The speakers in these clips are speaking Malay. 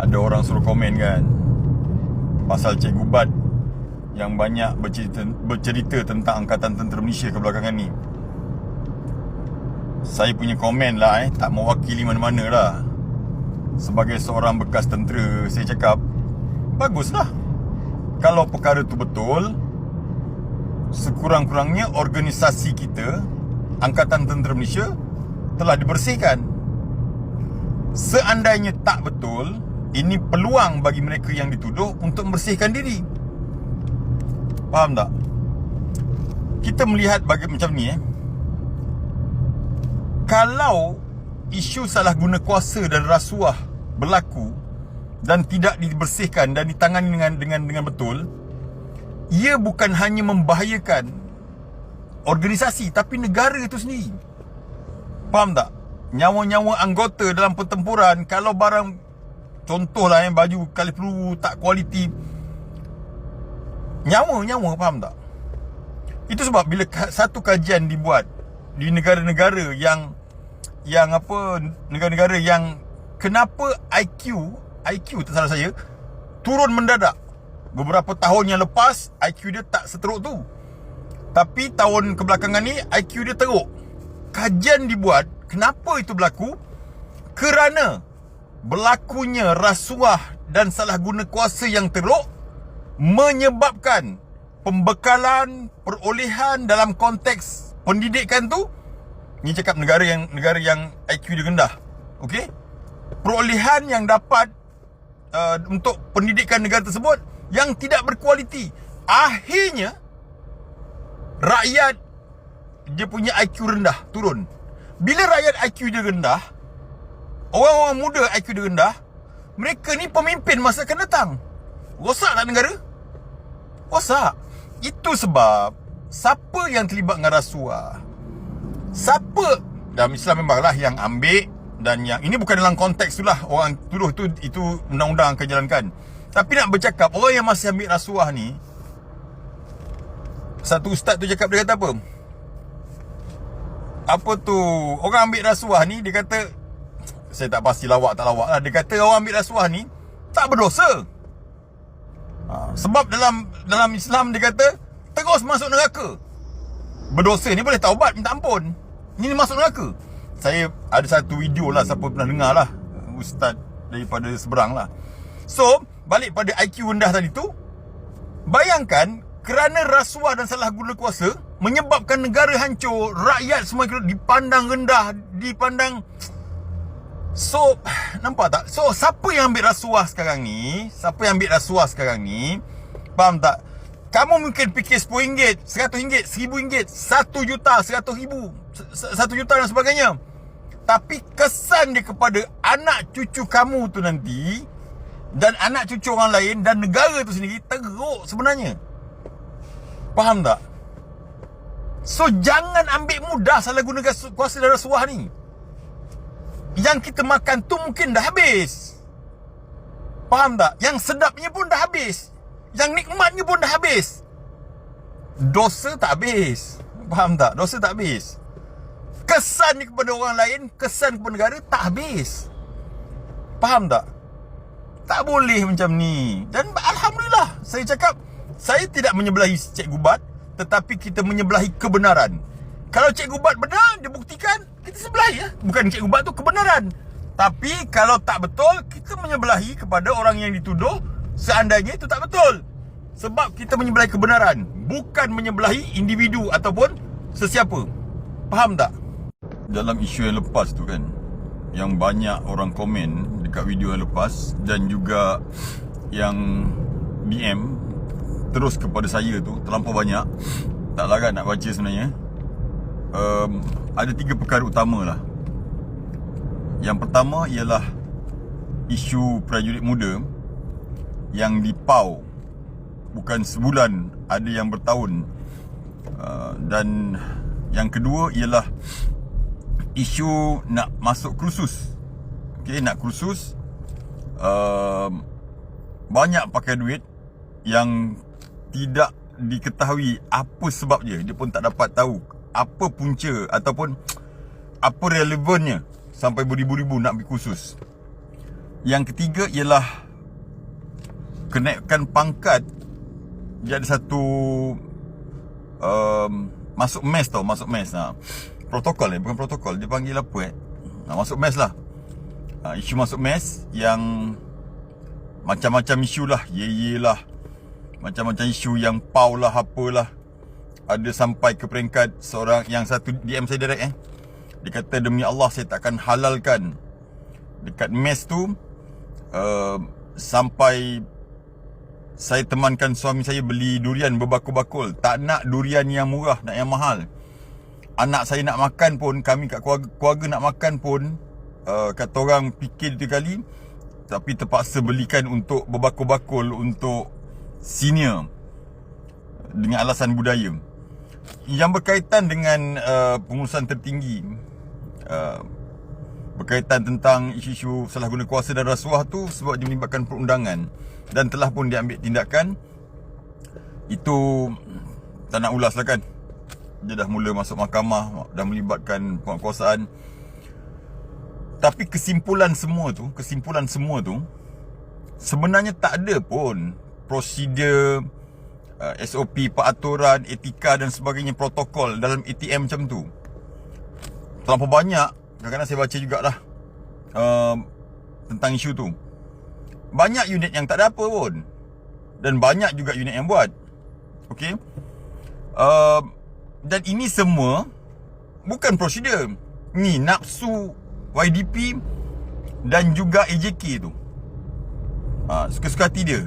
ada orang suruh komen kan pasal Cikgu Bat yang banyak bercerita tentang Angkatan Tentera Malaysia kebelakangan ni. Saya punya komen lah tak mewakili mana-mana lah. Sebagai seorang bekas tentera, saya cakap baguslah kalau perkara tu betul. Sekurang-kurangnya organisasi kita, Angkatan Tentera Malaysia, telah dibersihkan. Seandainya tak betul, ini peluang bagi mereka yang dituduh untuk membersihkan diri. Faham tak? Kita melihat macam ni Kalau isu salah guna kuasa dan rasuah berlaku dan tidak dibersihkan dan ditangani dengan betul, ia bukan hanya membahayakan organisasi tapi negara itu sendiri. Faham tak? Nyawa-nyawa anggota dalam pertempuran, kalau barang contohlah baju kali peluru tak kualiti, nyawa, faham tak? Itu sebab bila satu kajian dibuat di negara-negara yang negara-negara yang kenapa IQ tak salah saya turun mendadak. Beberapa tahun yang lepas IQ dia tak seteruk tu, tapi tahun kebelakangan ni IQ dia teruk. Kajian dibuat, kenapa itu berlaku? Kerana berlakunya rasuah dan salah guna kuasa yang teruk menyebabkan pembekalan, perolehan dalam konteks pendidikan tu, ni cakap negara yang IQ dia rendah, okey, perolehan yang dapat untuk pendidikan negara tersebut yang tidak berkualiti. Akhirnya rakyat dia punya IQ rendah, turun. Bila rakyat IQ dia rendah, orang-orang muda IQ dia rendah, mereka ni pemimpin masa akan datang. Rosak tak negara? Rosak. Itu sebab siapa yang terlibat dengan rasuah, siapa dalam Islam memanglah yang ambil, dan yang ini bukan dalam konteks tu lah orang tuduh tu, itu undang-undang akan jalankan. Tapi nak bercakap, orang yang masih ambil rasuah ni, satu ustaz tu cakap, dia kata apa? Apa tu, orang ambil rasuah ni, dia kata, saya tak pasti lawak tak lawak lah, dia kata orang ambil rasuah ni tak berdosa. Sebab dalam Islam dia kata terus masuk neraka. Berdosa ni boleh taubat, minta ampun. Ini masuk neraka. Saya ada satu video lah, siapa pernah dengar lah, ustaz daripada seberang lah. So balik pada IQ rendah tadi tu, bayangkan kerana rasuah dan salah guna kuasa menyebabkan negara hancur, rakyat semua dipandang rendah, dipandang. So nampak tak? So siapa yang ambil rasuah sekarang ni? Faham tak? Kamu mungkin fikir RM10, RM100, RM1000, RM1 juta, RM100,000, RM1 juta dan sebagainya. Tapi kesan dia kepada anak cucu kamu tu nanti, dan anak cucu orang lain, dan negara tu sendiri teruk sebenarnya. Faham tak? So jangan ambil mudah salah guna kuasa dan rasuah ni. Yang kita makan tu mungkin dah habis. Faham tak? Yang sedapnya pun dah habis, yang nikmatnya pun dah habis. Dosa tak habis. Faham tak? Dosa tak habis. Kesan kepada orang lain, kesan kepada negara tak habis. Faham tak? Tak boleh macam ni. Dan Alhamdulillah, saya cakap, saya tidak menyebelahi Cikgu Bat, tetapi kita menyebelahi kebenaran. Kalau Cikgu Bat benar, dia buktikan, kita sebelahi ya. Bukan Cikgu Bat tu kebenaran. Tapi kalau tak betul, kita menyebelahi kepada orang yang dituduh, seandainya itu tak betul. Sebab kita menyebelahi kebenaran, bukan menyebelahi individu ataupun sesiapa. Faham tak? Dalam isu yang lepas tu kan, yang banyak orang komen dekat video yang lepas, dan juga yang DM terus kepada saya tu terlampau banyak, tak larat nak baca sebenarnya. Ada 3 perkara utama lah. Yang pertama ialah isu prajurit muda yang dipau bukan sebulan, ada yang bertahun. Dan yang kedua ialah isu nak masuk kursus. Okay, nak kursus, banyak pakai duit yang tidak diketahui apa sebab dia. Dia pun tak dapat tahu apa punca ataupun apa relevannya sampai beribu-ribu nak pergi kursus. Yang ketiga ialah kenaikan pangkat. Dia ada satu masuk mes tau, masuk mes. Protokol bukan protokol, dia panggil apa masuk mes lah. Isu masuk mes yang macam-macam isu lah, ye lah, macam-macam isu yang pau lah, apalah. Ada sampai ke peringkat seorang yang satu DM saya direct dia kata, demi Allah saya takkan halalkan dekat mes tu sampai saya temankan suami saya beli durian berbakul-bakul. Tak nak durian yang murah, nak yang mahal. Anak saya nak makan pun, kami kat keluarga nak makan pun, kata orang fikir 2 kali, tapi terpaksa belikan untuk berbakul-bakul untuk senior dengan alasan budaya. Yang berkaitan dengan pengurusan tertinggi, berkaitan tentang isu-isu salah guna kuasa dan rasuah tu, sebab dia melibatkan perundangan dan telah pun diambil tindakan. Itu tak nak ulas lah kan. Dia dah mula masuk mahkamah, dah melibatkan penguasaan. Tapi kesimpulan semua tu sebenarnya tak ada pun prosedur, SOP, peraturan, etika dan sebagainya, protokol dalam ATM macam tu. Terlampau banyak. Kadang-kadang saya baca jugalah tentang isu tu. Banyak unit yang tak ada apa pun, dan banyak juga unit yang buat. Okey. Dan ini semua bukan prosedur. Ni nafsu YDP dan juga AJK tu. Suka-suka hati dia.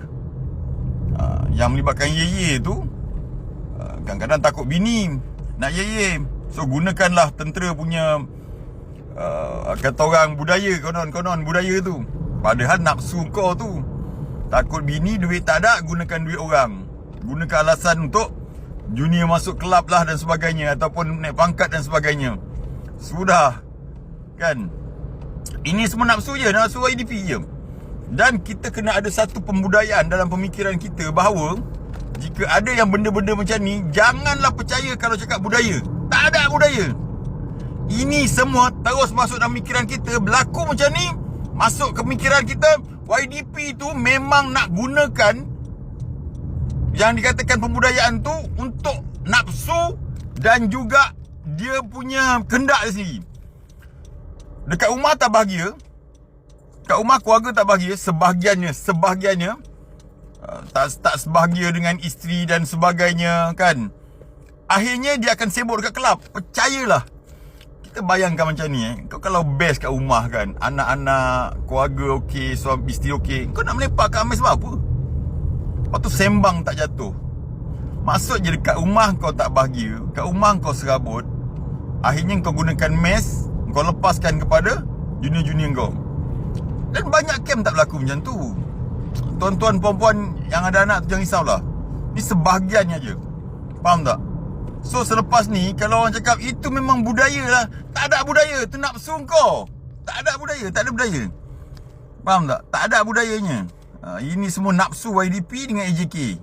Yang melibatkan ye tu, kadang-kadang takut bini nak ye. So gunakanlah tentera punya kata orang budaya, konon budaya tu. Padahal nafsu kau tu, takut bini, duit tak ada, gunakan duit orang. Gunakan alasan untuk junior masuk kelab lah dan sebagainya, ataupun naik pangkat dan sebagainya. Sudah kan. Ini semua nafsu je, nafsu YDP je. Dan kita kena ada satu pembudayaan dalam pemikiran kita bahawa jika ada yang benda-benda macam ni, janganlah percaya kalau cakap budaya. Tak ada budaya. Ini semua terus masuk dalam pemikiran kita. Berlaku macam ni, masuk ke pemikiran kita, YDP tu memang nak gunakan yang dikatakan pembudayaan tu untuk nafsu dan juga dia punya kehendak dia sendiri. Dekat rumah tak bahagia, kat rumah keluarga tak bahagia, sebahagiannya tak sebahagia dengan isteri dan sebagainya kan. Akhirnya dia akan sibuk dekat kelab. Percayalah. Kita bayangkan macam ni kau kalau best kat rumah kan, anak-anak, keluarga okey, suami isteri okey, kau nak melepak kat mes sebab apa? Lepas tu sembang tak jatuh. Maksud je dekat rumah kau tak bahagia, kat rumah kau serabut, akhirnya kau gunakan mes, kau lepaskan kepada junior-junior kau. Dan banyak camp tak berlaku macam tu. Tuan-tuan, puan-puan yang ada anak tu jangan risaulah. Ni sebahagiannya je. Faham tak? So selepas ni, kalau orang cakap itu memang budaya lah, tak ada budaya, tu nafsu kau. Tak ada budaya, tak ada budaya. Faham tak? Tak ada budayanya. Ini semua nafsu YDP dengan AJK.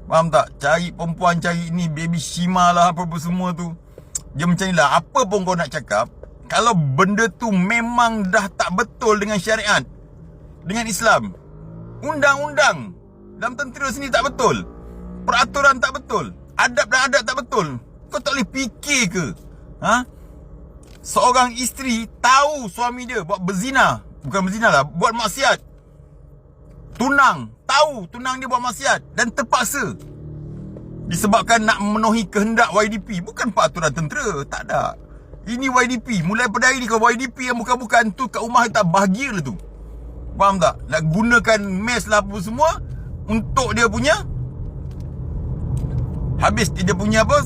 Faham tak? Cari perempuan, cari ni baby Shima lah, apa-apa semua tu. Dia macam ni lah. Apa pun kau nak cakap, kalau benda tu memang dah tak betul dengan syariat, dengan Islam, undang-undang dalam tentera sini tak betul, peraturan tak betul, adab dan adat tak betul, kau tak boleh fikir ke? Seorang isteri tahu suami dia buat berzina, bukan berzina lah, buat maksiat, tunang, tahu tunang dia buat maksiat dan terpaksa disebabkan nak memenuhi kehendak YDP, bukan peraturan tentera. Tak ada. Ini YDP. Mulai pada hari ni kalau YDP yang bukan-bukan tu kat rumah tak bahagia lah tu. Faham tak? Nak gunakan mes lah apa semua untuk dia punya, habis dia punya apa,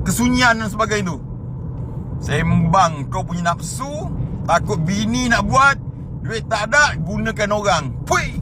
kesunyian dan sebagainya tu. Sembang kau punya nafsu, takut bini nak buat, duit tak ada, gunakan orang. Puih.